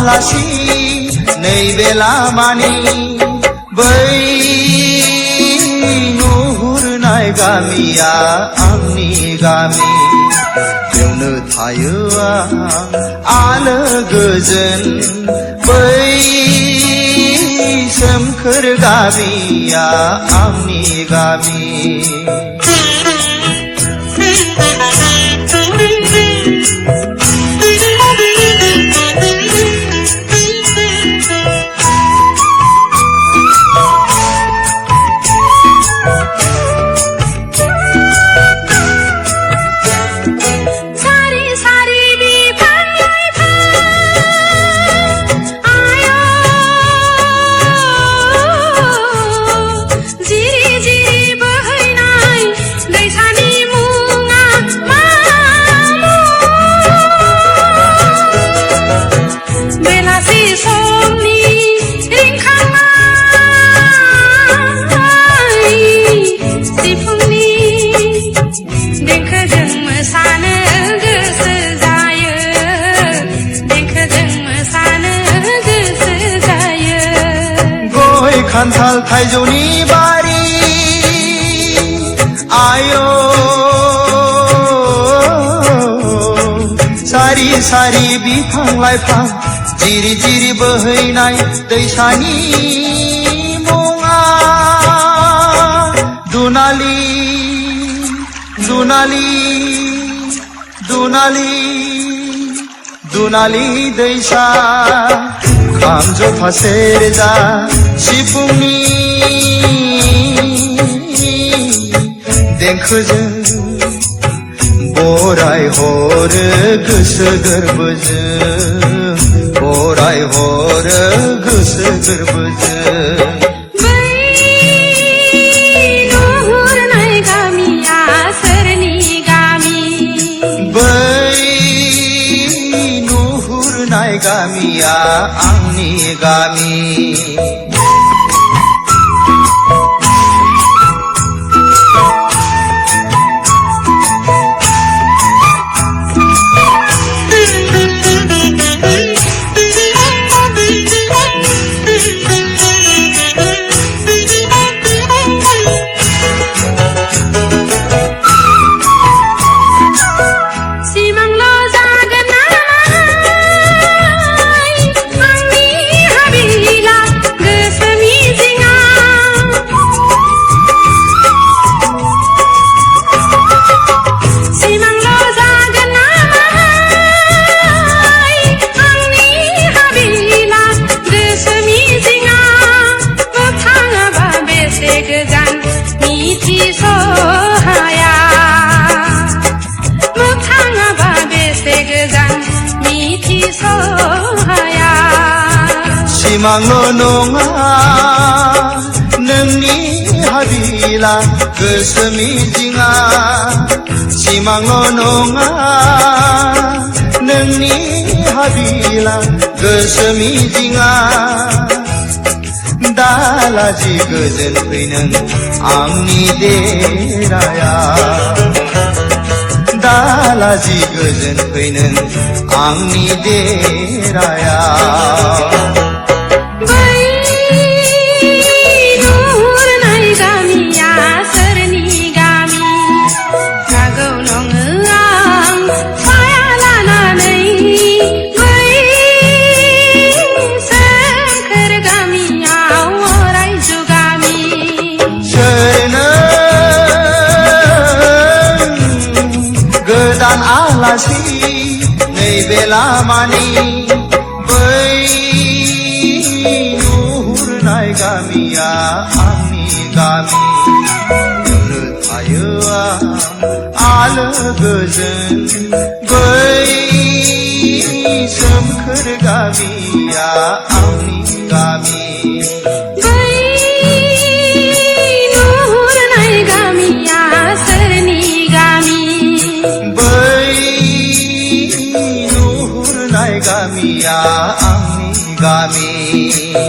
आलासि नैबे लामानि बै नुहुरनाय गामिया आंनि गामि बेवनो थायो आलो गोजोन बै सोमखोर गामिया आंनि गामि खान्थाल थाइजौनि बारि आयो सारि सारि बिफां लाइफां जिरि जिरि बोहैनाय दैसानि मुङा दुनालि दुनालि दुनालि दुनालि दैसा खाम जथा सेरजा सिफुंनि देंखोजों बराय हरो गोसो गोरबोजों बराय हरो गोसो गोरबोजों गामिया आंनि गामि सिमांल' नङा नोंनि हाबिला गोसो मिजिङा सिमांल' नङा नोंनि हाबिला गोसो मिजिङा दालाजि गोजोन फै नों आंनि देराया दालाजि गोजोन फै नों आंनि देराया आलासि नैबे लामानि बै नुहुरनाय गामिया आंनि गामि बेवनो थायो आलो गोजोन बै सोमखोर गामिया आंनि गामि गामिया आंनि गामि